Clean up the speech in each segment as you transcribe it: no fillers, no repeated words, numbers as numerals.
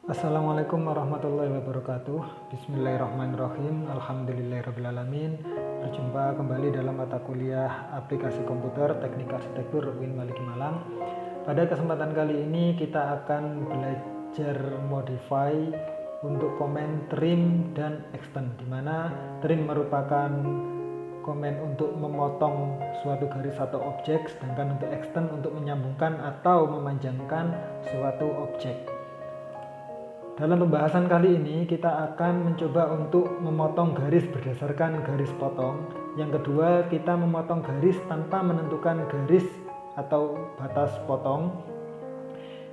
Assalamualaikum warahmatullahi wabarakatuh. Bismillahirrahmanirrahim. Alhamdulillahirrahmanirrahim. Berjumpa kembali dalam mata kuliah aplikasi komputer teknik arsitektur UIN Maliki Malang. Pada kesempatan kali ini kita akan belajar modify untuk komen trim dan extend, di mana trim merupakan komen untuk memotong suatu garis atau objek, sedangkan untuk extend untuk menyambungkan atau memanjangkan suatu objek. Dalam pembahasan kali ini kita akan mencoba untuk memotong garis berdasarkan garis potong. Yang kedua, kita memotong garis tanpa menentukan garis atau batas potong.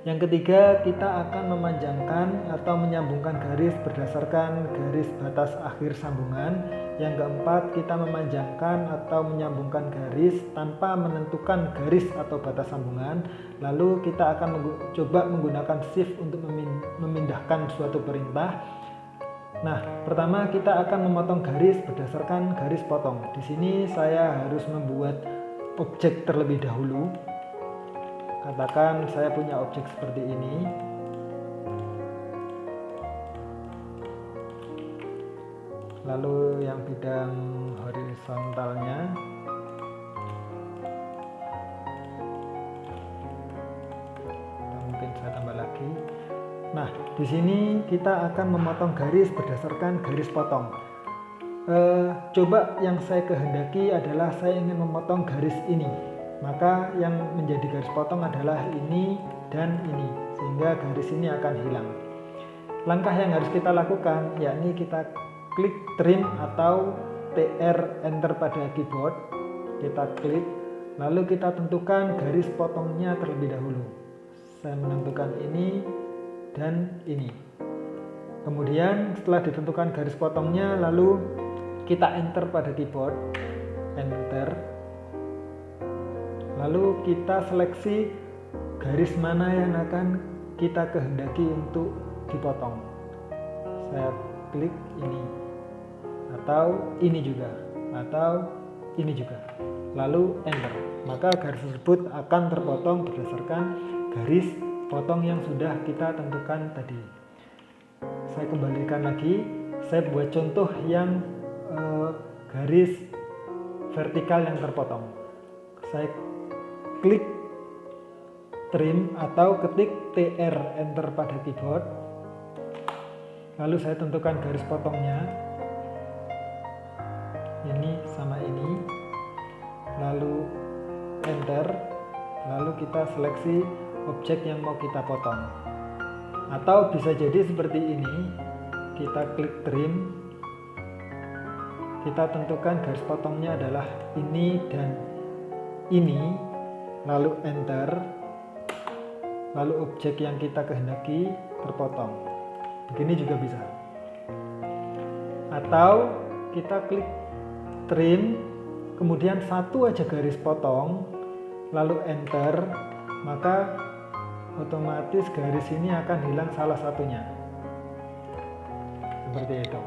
Yang ketiga, kita akan memanjangkan atau menyambungkan garis berdasarkan garis batas akhir sambungan. Yang keempat, kita memanjangkan atau menyambungkan garis tanpa menentukan garis atau batas sambungan. Lalu kita akan coba menggunakan shift untuk memindahkan suatu perintah. Nah, pertama kita akan memotong garis berdasarkan garis potong. Di sini saya harus membuat objek terlebih dahulu. Katakan saya punya objek seperti ini. Lalu yang bidang horizontalnya mungkin saya tambah lagi. Nah, di sini kita akan memotong garis berdasarkan garis potong. Coba yang saya kehendaki adalah saya ingin memotong garis ini. Maka yang menjadi garis potong adalah ini dan ini, sehingga garis ini akan hilang. Langkah yang harus kita lakukan yakni kita klik trim atau TR enter pada keyboard. Kita klik, lalu kita tentukan garis potongnya terlebih dahulu. Saya menentukan ini dan ini. Kemudian setelah ditentukan garis potongnya, lalu kita enter pada keyboard, enter. Lalu kita seleksi garis mana yang akan kita kehendaki untuk dipotong. Saya klik ini, atau ini juga, atau ini juga. Lalu enter. Maka garis tersebut akan terpotong berdasarkan garis potong yang sudah kita tentukan tadi. Saya kembalikan lagi. Saya buat contoh yang garis vertikal yang terpotong. Saya klik trim atau ketik TR enter pada keyboard. Lalu saya tentukan garis potongnya. Ini sama ini. Lalu enter. Lalu kita seleksi objek yang mau kita potong. Atau bisa jadi seperti ini. Kita klik trim. Kita tentukan garis potongnya adalah ini dan ini. Lalu enter, lalu objek yang kita kehendaki terpotong. Begini juga bisa. Atau kita klik trim, kemudian satu aja garis potong, lalu enter, maka otomatis garis ini akan hilang salah satunya. Seperti itu.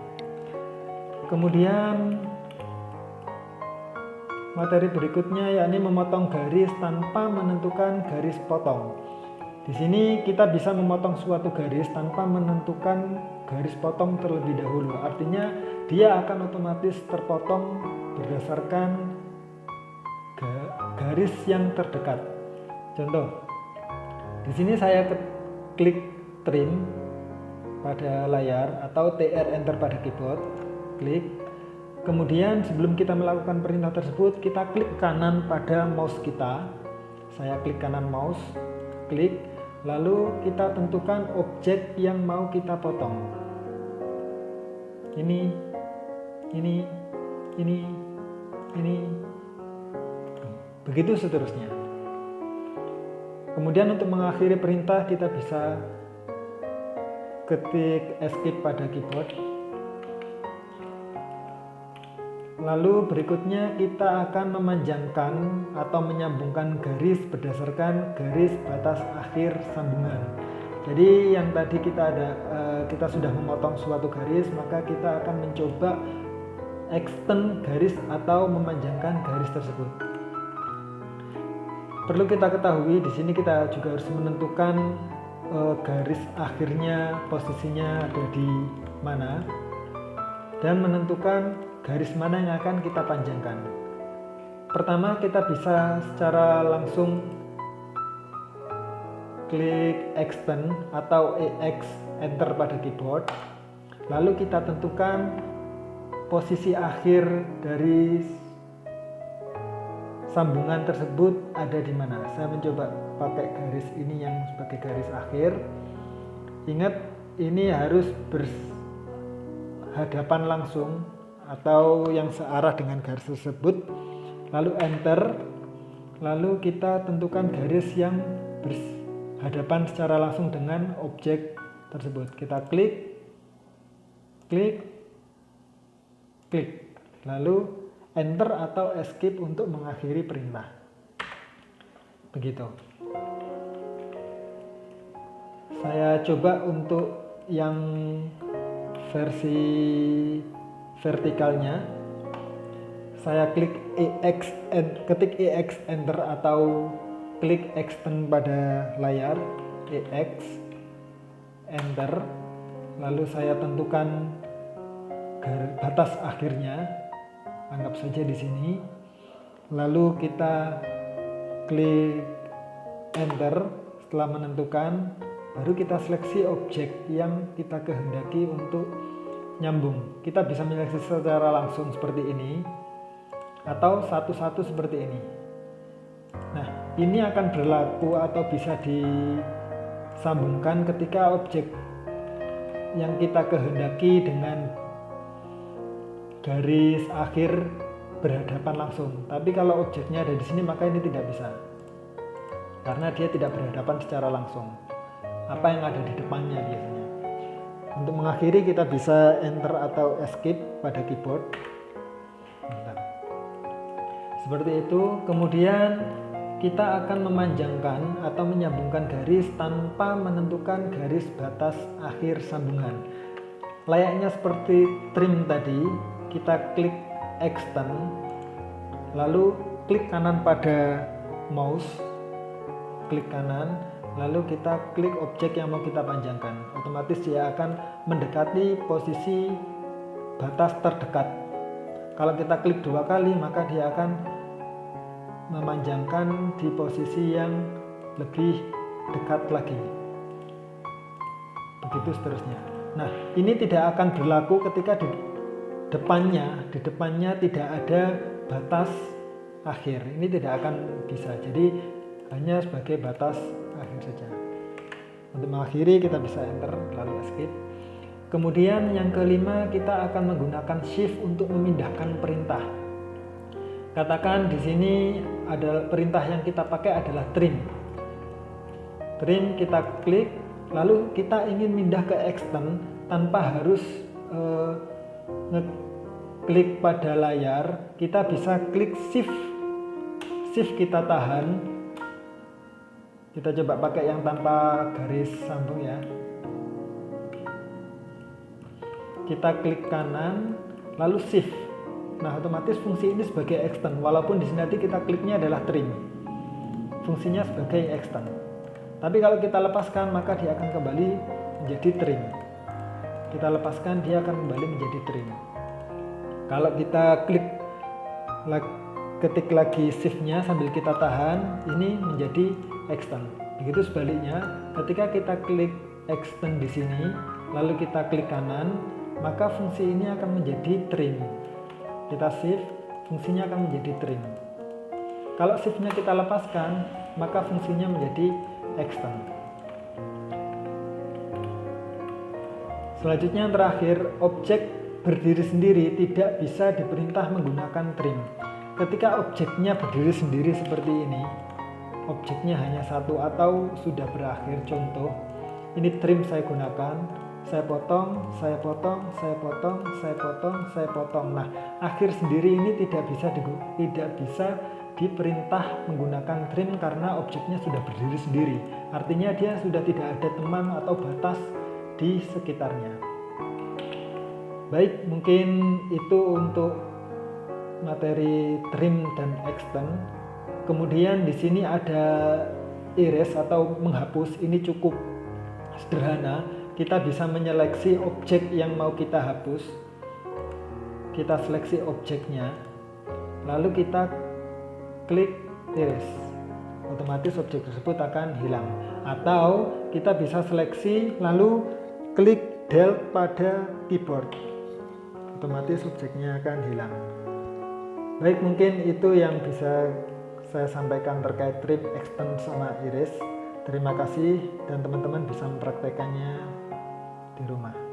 Kemudian materi berikutnya yakni memotong garis tanpa menentukan garis potong. Di sini kita bisa memotong suatu garis tanpa menentukan garis potong terlebih dahulu. Artinya dia akan otomatis terpotong berdasarkan garis yang terdekat. Contoh, di sini saya klik trim pada layar atau TR enter pada keyboard, klik. Kemudian sebelum kita melakukan perintah tersebut, kita klik kanan pada mouse kita. Saya klik kanan mouse, klik, lalu kita tentukan objek yang mau kita potong. Ini. Begitu seterusnya. Kemudian untuk mengakhiri perintah kita bisa ketik escape pada keyboard. Lalu berikutnya kita akan memanjangkan atau menyambungkan garis berdasarkan garis batas akhir sambungan. Jadi yang tadi kita sudah memotong suatu garis, maka kita akan mencoba extend garis atau memanjangkan garis tersebut. Perlu kita ketahui di sini kita juga harus menentukan garis akhirnya posisinya ada di mana, dan menentukan garis mana yang akan kita panjangkan. Pertama, kita bisa secara langsung klik extend atau EX enter pada keyboard, lalu kita tentukan posisi akhir dari sambungan tersebut ada di mana. Saya mencoba pakai garis ini yang sebagai garis akhir. Ingat, ini harus berhadapan langsung atau yang searah dengan garis tersebut. Lalu enter, lalu kita tentukan garis yang berhadapan secara langsung dengan objek tersebut. Kita klik, lalu enter atau escape untuk mengakhiri perintah. Begitu. Saya coba untuk yang versi vertikalnya. Saya ketik EX enter atau klik extend pada layar, EX enter, lalu saya tentukan batas akhirnya, anggap saja di sini. Lalu kita klik enter. Setelah menentukan, baru kita seleksi objek yang kita kehendaki untuk nyambung. Kita bisa menyeleksi secara langsung seperti ini atau satu-satu seperti ini. Nah, ini akan berlaku atau bisa disambungkan ketika objek yang kita kehendaki dengan garis akhir berhadapan langsung. Tapi kalau objeknya ada di sini, maka ini tidak bisa, karena dia tidak berhadapan secara langsung. Apa yang ada di depannya biasanya. Untuk mengakhiri kita bisa enter atau escape pada keyboard. Bentar. Seperti itu. Kemudian kita akan memanjangkan atau menyambungkan garis tanpa menentukan garis batas akhir sambungan. Layaknya seperti trim tadi, kita klik extend, lalu klik kanan pada mouse, klik kanan, lalu kita klik objek yang mau kita panjangkan. Otomatis dia akan mendekati posisi batas terdekat. Kalau kita klik 2 kali, maka dia akan memanjangkan di posisi yang lebih dekat lagi. Begitu seterusnya. Nah, ini tidak akan berlaku ketika di depannya tidak ada batas akhir. Ini tidak akan bisa. Jadi hanya sebagai batas akhir saja. Untuk mengakhiri kita bisa enter lalu escape. Kemudian yang kelima, kita akan menggunakan shift untuk memindahkan perintah. Katakan di sini ada perintah yang kita pakai adalah trim. Trim kita klik, lalu kita ingin pindah ke extend tanpa harus ngeklik pada layar. Kita bisa klik shift kita tahan. Kita coba pakai yang tanpa garis sambung ya. Kita klik kanan, lalu shift. Nah, otomatis fungsi ini sebagai extend, walaupun di sini nanti kita kliknya adalah trim. Fungsinya sebagai extend. Tapi kalau kita lepaskan, maka dia akan kembali menjadi trim. Kita lepaskan, dia akan kembali menjadi trim. Kalau kita ketik lagi shift-nya sambil kita tahan, ini menjadi extend. Begitu sebaliknya, ketika kita klik extend di sini, lalu kita klik kanan, maka fungsi ini akan menjadi trim. Kita shift, fungsinya akan menjadi trim. Kalau shift-nya kita lepaskan, maka fungsinya menjadi extend. Selanjutnya yang terakhir, objek berdiri sendiri tidak bisa diperintah menggunakan trim. Ketika objeknya berdiri sendiri seperti ini, objeknya hanya satu atau sudah berakhir, contoh, ini trim saya gunakan. Saya potong, saya potong, saya potong, saya potong, saya potong. Nah, akhir sendiri ini tidak bisa diperintah menggunakan trim karena objeknya sudah berdiri sendiri. Artinya dia sudah tidak ada teman atau batas di sekitarnya. Baik, mungkin itu untuk materi trim dan extend. Kemudian di sini ada erase atau menghapus, ini cukup sederhana, kita bisa menyeleksi objek yang mau kita hapus. Kita seleksi objeknya, lalu kita klik erase. Otomatis objek tersebut akan hilang. Atau kita bisa seleksi lalu klik delete pada keyboard. Otomatis objeknya akan hilang. Baik, mungkin itu yang bisa saya sampaikan terkait trim, extend, sama erase. Terima kasih dan teman-teman bisa mempraktekannya di rumah.